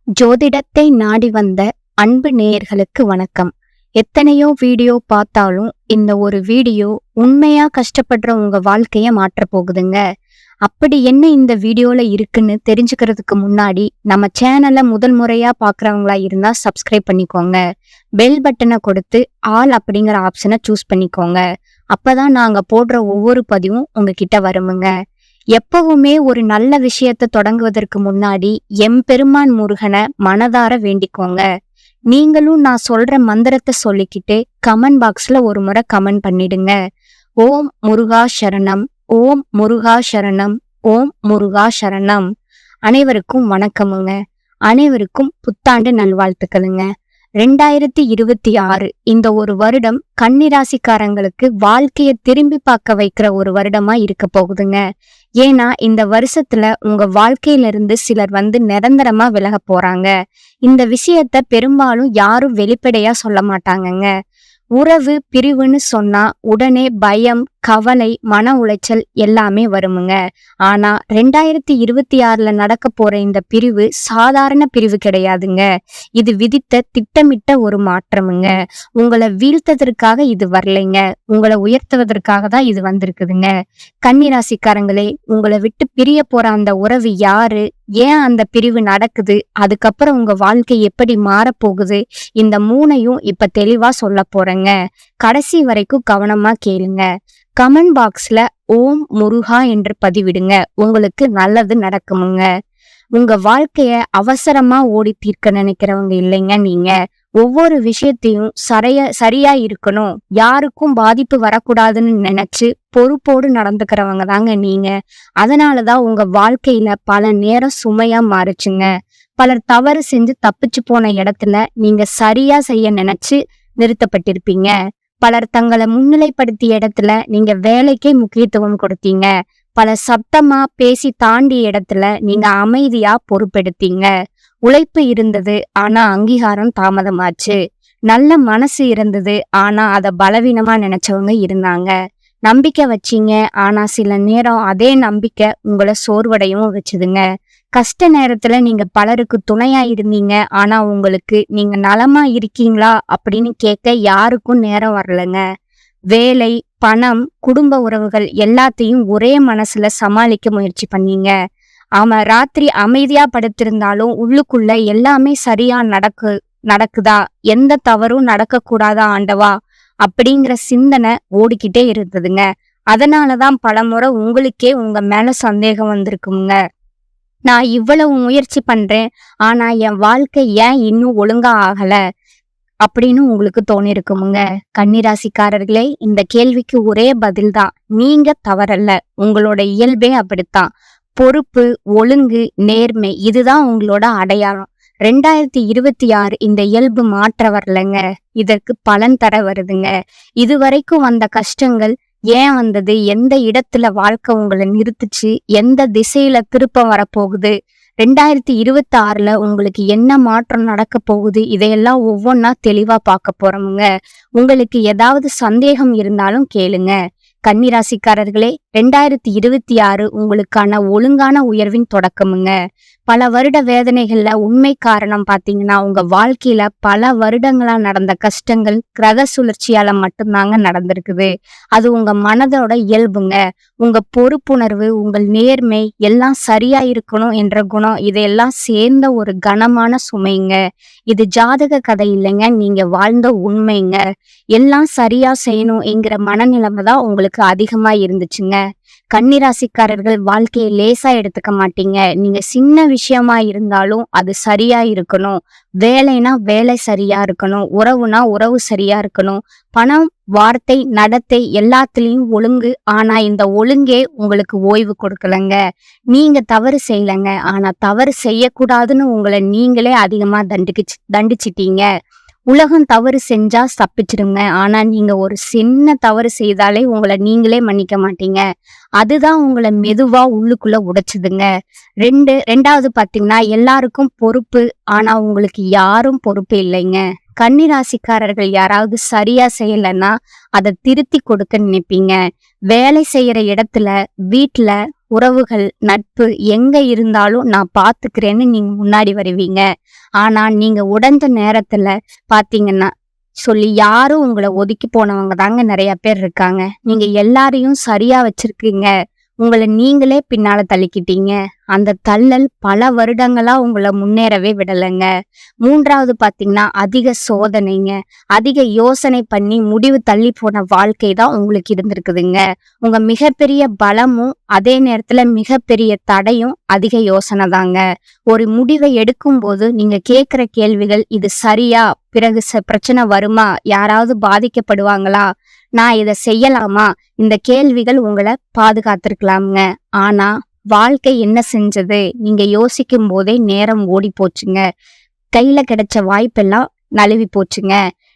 ஜோதிடத்தை நாடி வந்த அன்பு நேயர்களுக்கு வணக்கம். எத்தனையோ வீடியோ பார்த்தாலும் இந்த ஒரு வீடியோ உண்மையா கஷ்டப்படுற உங்க வாழ்க்கைய மாற்ற போகுதுங்க. அப்படி என்ன இந்த வீடியோல இருக்குன்னு தெரிஞ்சுக்கிறதுக்கு முன்னாடி நம்ம சேனலை முதல் முறையா பாக்குறவங்களா இருந்தா சப்ஸ்கிரைப் பண்ணிக்கோங்க. பெல் பட்டனை கொடுத்து ஆல் அப்படிங்கிற ஆப்ஷனை சூஸ் பண்ணிக்கோங்க. அப்பதான் நாங்க போடுற ஒவ்வொரு பதிவும் உங்ககிட்ட வருமுங்க. எப்பவுமே ஒரு நல்ல விஷயத்தை தொடங்குவதற்கு முன்னாடி எம்பெருமான் முருகனை மனதார வேண்டிக்கோங்க. நீங்களும் நான் சொல்ற மந்திரத்தை சொல்லிக்கிட்டு கமெண்ட் பாக்ஸ்ல ஒரு முறை கமெண்ட் பண்ணிடுங்க. ஓம் முருகா சரணம், ஓம் முருகா சரணம், ஓம் முருகா சரணம். அனைவருக்கும் வணக்கமுங்க. அனைவருக்கும் புத்தாண்டு நல்வாழ்த்துக்களுங்க. 2026 இந்த ஒரு வருடம் கன்னிராசிக்காரங்களுக்கு வாழ்க்கையை திரும்பி பார்க்க வைக்கிற ஒரு வருடமா இருக்க போகுதுங்க. ஏன்னா இந்த வருஷத்துல உங்க வாழ்க்கையில இருந்து சிலர் நிரந்தரமா விலக போறாங்க. இந்த விஷயத்த பெரும்பாலும் யாரும் வெளிப்படையா சொல்ல மாட்டாங்கங்க. உறவு பிரிவுன்னு சொன்னா உடனே பயம், கவலை, மன உளைச்சல் எல்லாமே வருமுங்க. ஆனா 2026 நடக்க போற இந்த பிரிவு சாதாரண பிரிவு கிடையாதுங்க. இது விதித்த திட்டமிட்ட ஒரு மாற்றமுங்க. உங்களை வீழ்த்ததற்காக இது வரலைங்க, உங்களை உயர்த்துவதற்காக தான் இது வந்திருக்குதுங்க. கன்னிராசிக்காரங்களே, உங்களை விட்டு பிரிய போற அந்த உறவு யாரு, ஏன் அந்த பிரிவு நடக்குது, அதுக்கப்புறம் உங்க வாழ்க்கை எப்படி மாறப்போகுது, இந்த மூணையும் இப்ப தெளிவா சொல்ல போறேங்க. கடைசி வரைக்கும் கவனமா கேளுங்க. கமெண்ட் பாக்ஸ்ல ஓம் முருகா என்று பதிவிடுங்க. உங்களுக்கு நல்லது நடக்குமுங்க. உங்க வாழ்க்கைய அவசரமா ஓடி தீர்க்க நினைக்கிறவங்க இல்லைங்க நீங்க. ஒவ்வொரு விஷயத்தையும் சரியா இருக்கணும், யாருக்கும் பாதிப்பு வரக்கூடாதுன்னு நினைச்சு பொறுப்போடு நடந்துக்கிறவங்க தாங்க நீங்க. அதனாலதான் உங்க வாழ்க்கையில பல நேரம் சுமையா மாறுச்சுங்க. பலர் தவறு செஞ்சு தப்பிச்சு போன இடத்துல நீங்க சரியா செய்ய நினைச்சு நிறுத்தப்பட்டிருப்பீங்க. பலர் தங்களை முன்னிலைப்படுத்திய இடத்துல நீங்க வேலைக்கே முக்கியத்துவம் கொடுத்தீங்க. பல சத்தமா பேசி தாண்டிய இடத்துல நீங்க அமைதியா பொறுப்பெடுத்தீங்க. உழைப்பு இருந்தது, ஆனா அங்கீகாரம் தாமதமாச்சு. நல்ல மனசு இருந்தது, ஆனா அத பலவீனமா நினைச்சவங்க இருந்தாங்க. நம்பிக்கை வச்சீங்க, ஆனா சில நேரம் அதே நம்பிக்கை உங்களை சோர்வடையவும் வச்சுதுங்க. கஷ்ட நேரத்துல நீங்க பலருக்கு துணையா இருந்தீங்க, ஆனா உங்களுக்கு நீங்க நலமா இருக்கீங்களா அப்படின்னு கேட்க யாருக்கும் நேரம் வரலங்க. வேலை, பணம், குடும்ப உறவுகள் எல்லாத்தையும் ஒரே மனசுல சமாளிக்க முயற்சி பண்ணீங்க. ராத்திரி அமைதியா படுத்திருந்தாலும் உள்ளுக்குள்ள எல்லாமே சரியா நடக்குதா, எந்த தவறும் நடக்க கூடாதா ஆண்டவா அப்படிங்கிற சிந்தனை ஓடிக்கிட்டே இருந்ததுங்க. அதனாலதான் பலமுறை உங்களுக்கே உங்க மேல சந்தேகம் வந்திருக்குங்க. நான் இவ்வளவு முயற்சி பண்றேன், ஆனா என் வாழ்க்கை ஏன் இன்னும் ஒழுங்கா ஆகல அப்படின்னு உங்களுக்கு தோணிருக்குமுங்க. கன்னிராசிக்காரர்களே, இந்த கேள்விக்கு ஒரே பதில் தான். நீங்க தவறல்ல, உங்களோட இயல்பே அப்படித்தான். பொறுப்பு, ஒழுங்கு, நேர்மை இதுதான் உங்களோட அடையாளம். 2026 இந்த இயல்பு மாற்ற வரலங்க, இதற்கு பலன் தர வருதுங்க. இதுவரைக்கும் வந்த கஷ்டங்கள் ஏன் வந்தது, எந்த இடத்துல வாழ்க்கை உங்களை நிறுத்துச்சு, எந்த திசையில திருப்பம் வரப்போகுது, 2026 உங்களுக்கு என்ன மாற்றம் நடக்க போகுது, இதையெல்லாம் ஒவ்வொன்னா தெளிவா பார்க்க போறோமுங்க. உங்களுக்கு ஏதாவது சந்தேகம் இருந்தாலும் கேளுங்க. கன்னிராசிக்காரர்களே, 2026 உங்களுக்கான ஒழுங்கான உயர்வின் தொடக்கமுங்க. பல வருட வேதனைகள்ல உண்மை காரணம் பாத்தீங்கன்னா உங்க வாழ்க்கையில பல வருடங்களா நடந்த கஷ்டங்கள் கிரக சுழற்சியால மட்டும்தாங்க நடந்திருக்குது. அது உங்க மனதோட இயல்புங்க. உங்க பொறுப்புணர்வு, உங்கள் நேர்மை எல்லாம் சரியா இருக்கணும் என்ற குணம், இதையெல்லாம் சேர்ந்த ஒரு கனமான சுமைங்க. இது ஜாதக கதை இல்லைங்க, நீங்க வாழ்ந்த உண்மைங்க. எல்லாம் சரியா செய்யணும் என்கிற மனநிலைமை தான் உங்களுக்கு அதிகமா இருந்துச்சுங்க. கன்னிராசிக்காரர்கள் வாழ்க்கையை லேசா எடுத்துக்க மாட்டீங்க. நீங்க சின்ன விஷயமா இருந்தாலும் அது சரியா இருக்கணும். வேலைனா வேலை சரியா இருக்கணும், உறவுனா உறவு சரியா இருக்கணும். பணம், வார்த்தை, நடத்தை எல்லாத்துலயும் ஒழுங்கு. ஆனா இந்த ஒழுங்கே உங்களுக்கு ஓய்வு கொடுக்கலங்க. நீங்க தவறு செய்யலங்க, ஆனா தவறு செய்யக்கூடாதுன்னு உங்களை நீங்களே அதிகமா தண்டிச்சிட்டீங்க. உலகம் தவறு செஞ்சா தப்பிச்சிருங்க, ஆனா நீங்க ஒரு சின்ன தவறு செய்தாலே உங்களை நீங்களே மன்னிக்க மாட்டீங்க. அதுதான் உங்களை மெதுவா உள்ளுக்குள்ள உடைச்சுதுங்க. ரெண்டாவது பாத்தீங்கன்னா, எல்லாருக்கும் பொறுப்பு, ஆனா உங்களுக்கு யாரும் பொறுப்பு இல்லைங்க. கன்னிராசிக்காரர்கள் யாராவது சரியா செய்யலைன்னா அதை திருத்தி கொடுக்க நினைப்பீங்க. வேலை செய்யற இடத்துல, வீட்டுல, உறவுகள், நட்பு எங்க இருந்தாலும் நான் பாத்துக்கிறேன்னு நீங்க முன்னாடி வருவீங்க. ஆனா நீங்க உடைஞ்ச நேரத்துல பாத்தீங்கன்னா சொல்லி யாரும் உங்கள ஒதுக்கி போனவங்க தாங்க நிறைய பேர் இருக்காங்க. நீங்க எல்லாரையும் சரியா வச்சிருக்கீங்க. உங்கள நீங்களே பின்னால தள்ளிக்கிட்டீங்க. அந்த தள்ளல் பல வருடங்களா உங்கள முன்னேறவே விடலைங்க. 3வது பாத்தீங்கன்னா, அதிக சோதனைங்க. அதிக யோசனை பண்ணி முடிவு தள்ளி போன வாழ்க்கை தான் உங்களுக்கு இருந்திருக்குதுங்க. உங்க மிகப்பெரிய பலமும், அதே நேரத்துல மிகப்பெரிய தடையும் அதிக யோசனை தாங்க. ஒரு முடிவை எடுக்கும்போது நீங்க கேட்கிற கேள்விகள், இது சரியா? பிறகு பிரச்சனை வருமா? யாராவது பாதிக்கப்படுவாங்களா? நான் இத செய்யலாமா? இந்த கேள்விகள் உங்களை பாதுகாத்திருக்கலாம்ங்க. ஆனா வாழ்க்கை என்ன செஞ்சது? நீங்க யோசிக்கும் போதே நேரம் ஓடி போச்சுங்க. கையில கிடைச்ச வாய்ப்பெல்லாம் நழுவி போச்சுங்க.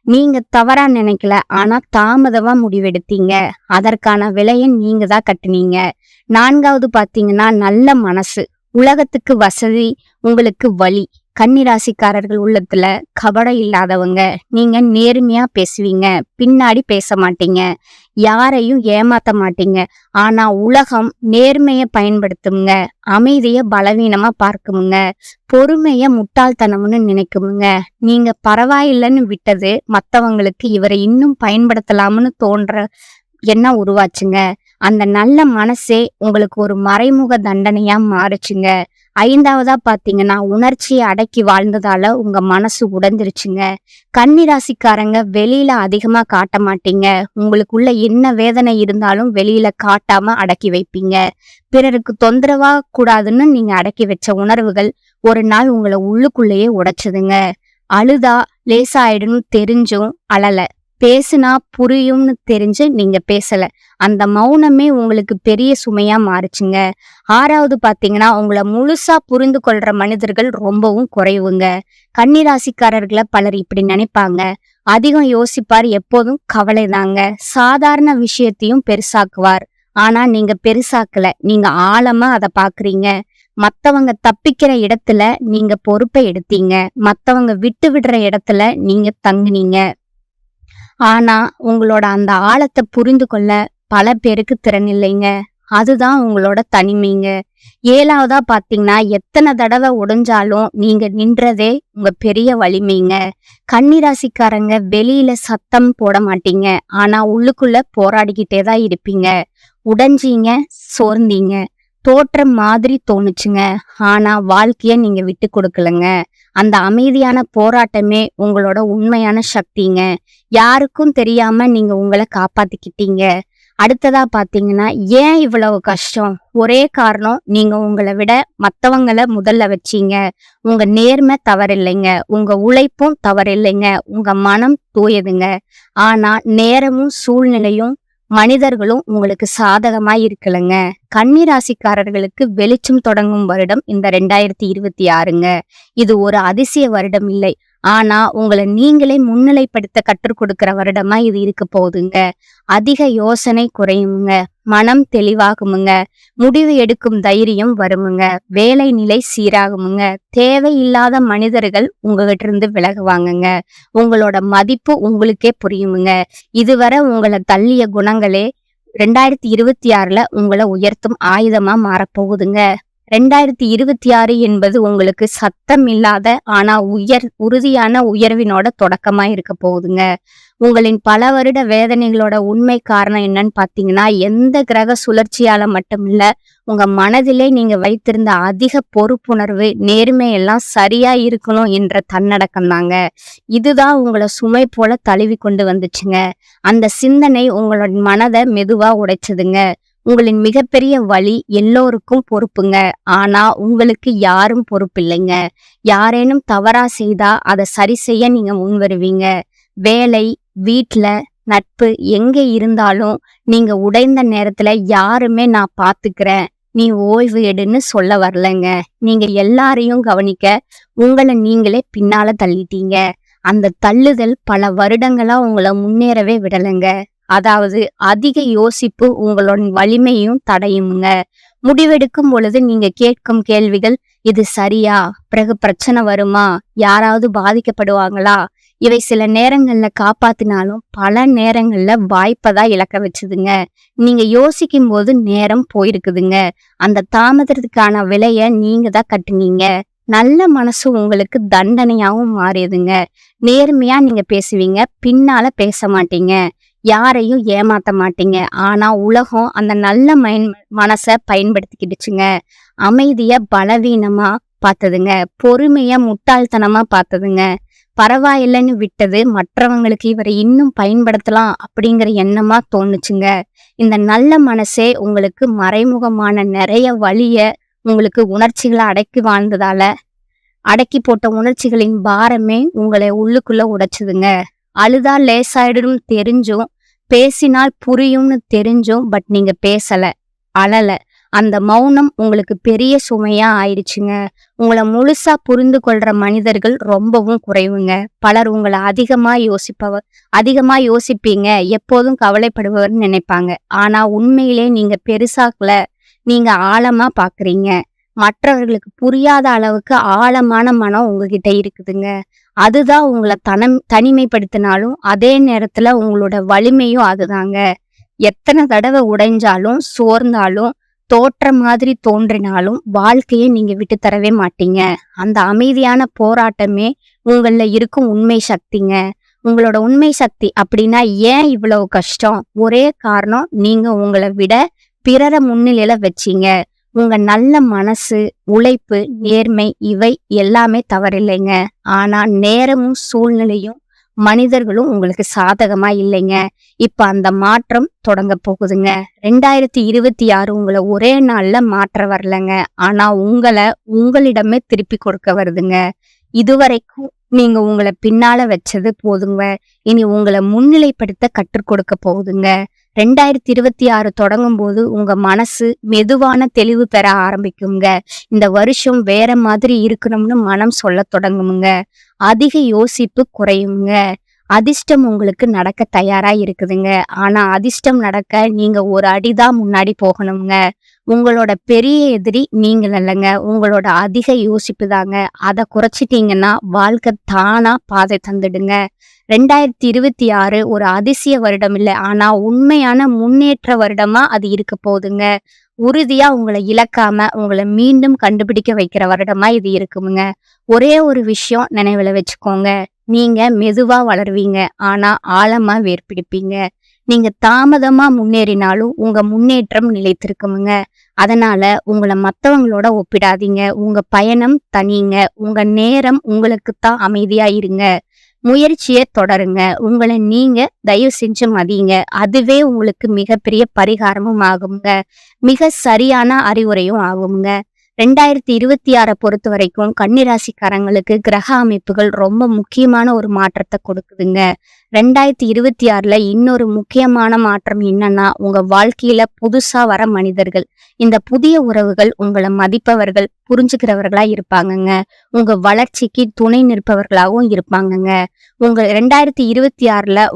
நீங்க தவறா நினைக்கல, ஆனா தாமதமா முடிவெடுத்தீங்க. அதற்கான விலையை நீங்க தான் கட்டுனீங்க. 4வது பாத்தீங்கன்னா, நல்ல மனசு. உலகத்துக்கு வசதி, உங்களுக்கு வலி. கன்னிராசிக்காரர்கள் உள்ளத்துல கபடம் இல்லாதவங்க. நீங்க நேர்மையா பேசுவீங்க, பின்னாடி பேச மாட்டீங்க, யாரையும் ஏமாத்த மாட்டீங்க. ஆனா உலகம் நேர்மைய பயன்படுத்துங்க, அமைதிய பலவீனமா பார்க்குமுங்க, பொறுமைய முட்டாள்தனம்னு நினைக்குமுங்க. நீங்க பரவாயில்லைன்னு விட்டது மத்தவங்களுக்கு இவரை இன்னும் பயன்படுத்தலாம்னு தோன்ற எண்ணம் உருவாச்சுங்க. அந்த நல்ல மனசே உங்களுக்கு ஒரு மறைமுக தண்டனையா மாறுச்சுங்க. 5வதா பாத்தீங்கன்னா, உணர்ச்சியை அடக்கி வாழ்ந்ததால உங்க மனசு உடைஞ்சிருச்சுங்க. கன்னிராசிக்காரங்க வெளியில அதிகமா காட்ட மாட்டீங்க. உங்களுக்குள்ள என்ன வேதனை இருந்தாலும் வெளியில காட்டாம அடக்கி வைப்பீங்க. பிறருக்கு தொந்தரவா கூடாதுன்னு நீங்க அடக்கி வச்ச உணர்வுகள் ஒரு நாள் உங்களை உள்ளுக்குள்ளேயே உடைச்சதுங்க. அழுதா லேசாயிடும்னு தெரிஞ்சும் அழல, பேசுனா புரியும்னு தெரிஞ்சு நீங்க பேசல. அந்த மௌனமே உங்களுக்கு பெரிய சுமையா மாறுச்சுங்க. 6வது பாத்தீங்கன்னா, உங்களை முழுசா புரிந்து கொள்ற மனிதர்கள் ரொம்பவும் குறைவுங்க. கன்னிராசிக்காரர்களை பலர் இப்படி நினைப்பாங்க. அதிகம் யோசிப்பார், எப்போதும் கவலைதாங்க. சாதாரண விஷயத்தையும் பெருசாக்குவார். ஆனா நீங்க பெருசாக்கல, நீங்க ஆழமா அதை பாக்குறீங்க. மத்தவங்க தப்பிக்கிற இடத்துல நீங்க பொறுப்பை எடுத்தீங்க. மத்தவங்க விட்டு விடுற இடத்துல நீங்க தங்குனீங்க. ஆனா உங்களோட அந்த ஆழத்தை புரிந்து கொள்ள பல பேருக்கு திறன் இல்லைங்க. அதுதான் உங்களோட தனிமைங்க. 7வதா பாத்தீங்கன்னா, எத்தனை தடவை உடைஞ்சாலும் நீங்க நின்றதே உங்க பெரிய வலிமைங்க. கன்னிராசிக்காரங்க வெளியில சத்தம் போட மாட்டீங்க, ஆனா உள்ளுக்குள்ள போராடிக்கிட்டே தான் இருப்பீங்க. உடைஞ்சீங்க, சோர்ந்தீங்க, தோற்றம் மாதிரி தோணுச்சுங்க. ஆனா வாழ்க்கைய நீங்க விட்டு கொடுக்கலங்க. அந்த அமைதியான போராட்டமே உங்களோட உண்மையான சக்திங்க. யாருக்கும் தெரியாம நீங்க உங்களை காப்பாத்திக்கிட்டீங்க. அடுத்ததா பாத்தீங்கன்னா, ஏன் இவ்வளவு கஷ்டம்? ஒரே காரணம், நீங்க உங்களை விட மத்தவங்களை முதல்ல வச்சீங்க. உங்க நேர்மை தவறில்லைங்க, உங்க உழைப்பும் தவறில்லைங்க, உங்க மனம் தூயதுங்க. ஆனா நேரமும் சூழ்நிலையும் மனிதர்களும் உங்களுக்கு சாதகமா இருக்கலங்க. கன்னிராசிக்காரர்களுக்கு வெளிச்சம் தொடங்கும் வருடம் இந்த 2026ங்க. இது ஒரு அதிசய வருடம் இல்லை, ஆனா உங்களை நீங்களே முன்னிலைப்படுத்த கற்றுக் கொடுக்கிற வருடமா இது இருக்க போகுதுங்க. அதிக யோசனை குறையுங்க, மனம் தெளிவாகுமுங்க, முடிவு எடுக்கும் தைரியம் வருமுங்க, வேலை நிலை சீராகுமுங்க, தேவையில்லாத மனிதர்கள் உங்ககிட்ட இருந்து விலகுவாங்கங்க. உங்களோட மதிப்பு உங்களுக்கே புரியுமுங்க. இதுவரை உங்களை தள்ளிய குணங்களே 2026ல உங்களை உயர்த்தும் ஆயுதமா மாறப்போகுதுங்க. 2026 என்பது உங்களுக்கு சத்தம் இல்லாத ஆனா உறுதியான உயர்வினோட தொடக்கமா இருக்க போகுதுங்க. உங்களின் பல வருட வேதனைகளோட உண்மை காரணம் என்னன்னு பாத்தீங்கன்னா, எந்த கிரக சுழற்சியால மட்டும் இல்ல, உங்க மனதிலே நீங்க வைத்திருந்த அதிக பொறுப்புணர்வு, நேர்மை எல்லாம் சரியா இருக்கணும் என்ற தன்னடக்கம் தாங்க. இதுதான் உங்களை சுமை போல தழுவி கொண்டு வந்துச்சுங்க. அந்த சிந்தனை உங்களோட மனதை மெதுவா உடைச்சதுங்க. உங்களின் மிகப்பெரிய வலி எல்லோருக்கும் பொறுப்புங்க, ஆனா உங்களுக்கு யாரும் பொறுப்பில்லைங்க. யாரேனும் தவறா செய்தா அதை சரி செய்ய நீங்க முன் வருவீங்க. வேலை, வீட்டுல, நட்பு எங்க இருந்தாலும் நீங்க உடைந்த நேரத்துல யாருமே நான் பாத்துக்கிறேன், நீ ஓய்வு எடுன்னு சொல்ல வரலங்க. நீங்க எல்லாரையும் கவனிக்க உங்களை நீங்களே பின்னால தள்ளிட்டீங்க. அந்த தள்ளுதல் பல வருடங்களா உங்களை முன்னேறவே விடலைங்க. அதாவது அதிக யோசிப்பு உங்களோட வலிமையும் தடையுமுங்க. முடிவெடுக்கும் பொழுது நீங்க கேட்கும் கேள்விகள், இது சரியா? பிறகு பிரச்சனை வருமா? யாராவது பாதிக்கப்படுவாங்களா? இவை சில நேரங்கள்ல காப்பாத்தினாலும் பல நேரங்கள்ல வாய்ப்பதான் இழக்க வச்சுதுங்க. நீங்க யோசிக்கும் போது நேரம் போயிருக்குதுங்க. அந்த தாமதத்துக்கான விலைய நீங்க தான் கட்டுனீங்க. நல்ல மனசு உங்களுக்கு தண்டனையாவும் மாறியதுங்க. நேர்மையா நீங்க பேசுவீங்க, பின்னால பேச மாட்டீங்க, யாரையும் ஏமாத்த மாட்டீங்க. ஆனா உலகம் அந்த நல்ல மனச பயன்படுத்திக்கிடுச்சுங்க. அமைதிய பலவீனமா பார்த்ததுங்க, பொறுமைய முட்டாள்தனமா பார்த்ததுங்க. பரவாயில்லைன்னு விட்டது மற்றவங்களுக்கு இவரை இன்னும் பயன்படுத்தலாம் அப்படிங்கிற எண்ணமா தோணுச்சுங்க. இந்த நல்ல மனசே உங்களுக்கு மறைமுகமான நிறைய வலிய, உங்களுக்கு உணர்ச்சிகளை அடக்கி வாழ்ந்ததால அடக்கி போட்ட உணர்ச்சிகளின் பாரமே உங்களை உள்ளுக்குள்ள உடைச்சுதுங்க. அழுதா லேசாயிடும் தெரிஞ்சும், பேசினால் புரியும்னு தெரிஞ்சும், பட் நீங்க பேசல, அழல. அந்த மௌனம் உங்களுக்கு பெரிய சுமையா ஆயிடுச்சுங்க. உங்களை முழுசா புரிந்து கொள்ற மனிதர்கள் ரொம்பவும் குறைவுங்க. பலர் உங்களை அதிகமா யோசிப்பீங்க, எப்போதும் கவலைப்படுபவர்னு நினைப்பாங்க. ஆனா உண்மையிலே நீங்க பெருசாக்கல, நீங்க ஆழமா பாக்குறீங்க. மற்றவர்களுக்கு புரியாத அளவுக்கு ஆழமான மனம் உங்ககிட்ட இருக்குதுங்க. அதுதான் உங்களை தனிமைப்படுத்தினாலும் அதே நேரத்துல உங்களோட வலிமையும் அதுதாங்க. எத்தனை தடவை உடைஞ்சாலும் சோர்ந்தாலும் தோற்ற மாதிரி தோன்றினாலும் வாழ்க்கையை நீங்க விட்டு தரவே மாட்டீங்க. அந்த அமைதியான போராட்டமே உங்கள இருக்கும் உண்மை சக்திங்க. உங்களோட உண்மை சக்தி அப்படின்னா ஏன் இவ்வளவு கஷ்டம்? ஒரே காரணம், நீங்க உங்களை விட பிறரை முன்னிலையில வச்சீங்க. உங்க நல்ல மனசு, உழைப்பு, நேர்மை இவை எல்லாமே தவறில்லைங்க. ஆனா நேரமும் சூழ்நிலையும் மனிதர்களும் உங்களுக்கு சாதகமா இல்லைங்க. இப்ப அந்த மாற்றம் தொடங்க போகுதுங்க. 2026 உங்களை ஒரே நாள்ல மாற்ற வரலங்க. ஆனா உங்களிடமே திருப்பி கொடுக்க வருதுங்க. இதுவரைக்கும் நீங்க உங்களை பின்னால வச்சது போதுங்க. இனி உங்களை முன்னிலைப்படுத்த கற்றுக் கொடுக்க போகுதுங்க. 2026 தொடங்கும் போது உங்க மனசு மெதுவான தெளிவு பெற ஆரம்பிக்குங்க. இந்த வருஷம் வேற மாதிரி இருக்கணும்னு மனம் சொல்ல தொடங்குமுங்க. அதிக யோசிப்பு குறையுங்க. அதிர்ஷ்டம் உங்களுக்கு நடக்க தயாரா இருக்குதுங்க. ஆனா அதிர்ஷ்டம் நடக்க நீங்க ஒரு அடிதான் முன்னாடி போகணுங்க. உங்களோட பெரிய எதிரி நீங்கள் இல்லைங்க, உங்களோட அதிக யோசிப்பு தாங்க. அதை குறைச்சிட்டீங்கன்னா வாழ்க்கை தானா பாதை தந்துடுங்க. 2026 ஒரு அதிசய வருடம் இல்லை, ஆனா உண்மையான முன்னேற்ற வருடமா அது இருக்க போகுதுங்க. உறுதியா உங்களை இழக்காம உங்களை மீண்டும் கண்டுபிடிக்க வைக்கிற வருடமா இது இருக்குமுங்க. ஒரே ஒரு விஷயம் நினைவுல வச்சுக்கோங்க, நீங்க மெதுவா வளருவீங்க, ஆனா ஆழமா வேர் பிடிப்பீங்க. நீங்க தாமதமா முன்னேறினாலும் உங்க முன்னேற்றம் நிலைத்திருக்குமுங்க. அதனால உங்களை மத்தவங்களோட ஒப்பிடாதீங்க. உங்க பயணம் தனிங்க. உங்க நேரம் உங்களுக்குத்தான். அமைதியா இருங்க, முயற்சியை தொடருங்க. உங்களை நீங்க தயவு செஞ்சு மதிங்க. அதுவே உங்களுக்கு மிகப்பெரிய பரிகாரமும் ஆகுங்க, மிக சரியான அறிவுரையும் ஆகுங்க. 2026 பொறுத்த வரைக்கும் கன்னிராசிக்காரங்களுக்கு கிரக அமைப்புகள் ரொம்ப முக்கியமான ஒரு மாற்றத்தை கொடுக்குதுங்க. 2026ல இன்னொரு முக்கியமான மாற்றம் என்னன்னா, உங்க வாழ்க்கையில புதுசா வர மனிதர்கள், இந்த புதிய உறவுகள் உங்களை மதிப்பவர்கள், புரிஞ்சுக்கிறவர்களா இருப்பாங்கங்க. உங்க வளர்ச்சிக்கு துணை நிற்பவர்களாகவும் இருப்பாங்கங்க. உங்க 2026ல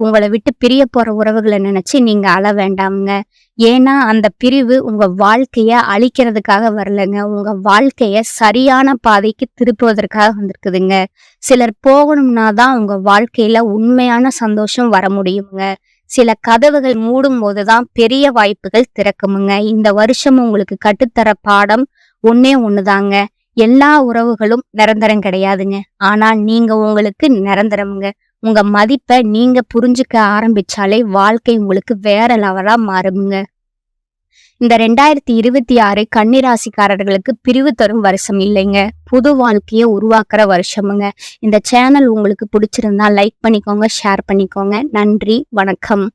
உங்களை விட்டு பிரிய போற உறவுகளை நினைச்சு நீங்க அழ வேண்டாமுங்க. ஏன்னா அந்த பிரிவு உங்க வாழ்க்கைய அழிக்கிறதுக்காக வரலங்க, உங்க வாழ்க்கைய சரியான பாதைக்கு திருப்புவதற்காக வந்திருக்குதுங்க. சிலர் போகணும்னா தான் உங்க வாழ்க்கையில உண்மையான சந்தோஷம் வர முடியுங்க. சில கதவுகள் மூடும் போதுதான் பெரிய வாய்ப்புகள் திறக்குமுங்க. இந்த வருஷம் உங்களுக்கு கட்டுத்தர பாடம் ஒன்னே ஒண்ணுதாங்க, எல்லா உறவுகளும் நிரந்தரம் கிடையாதுங்க. ஆனா நீங்க உங்களுக்கு நிரந்தரமுங்க. உங்க மதிப்பை நீங்க புரிஞ்சுக்க ஆரம்பிச்சாலே வாழ்க்கை உங்களுக்கு வேற லெவலா மாறுங்க. இந்த 2026 கன்னிராசிக்காரர்களுக்கு பிரிவு தரும் வருஷம் இல்லைங்க, புது வாழ்க்கையை உருவாக்குற வருஷமுங்க. இந்த சேனல் உங்களுக்கு பிடிச்சிருந்தா லைக் பண்ணிக்கோங்க, ஷேர் பண்ணிக்கோங்க. நன்றி, வணக்கம்.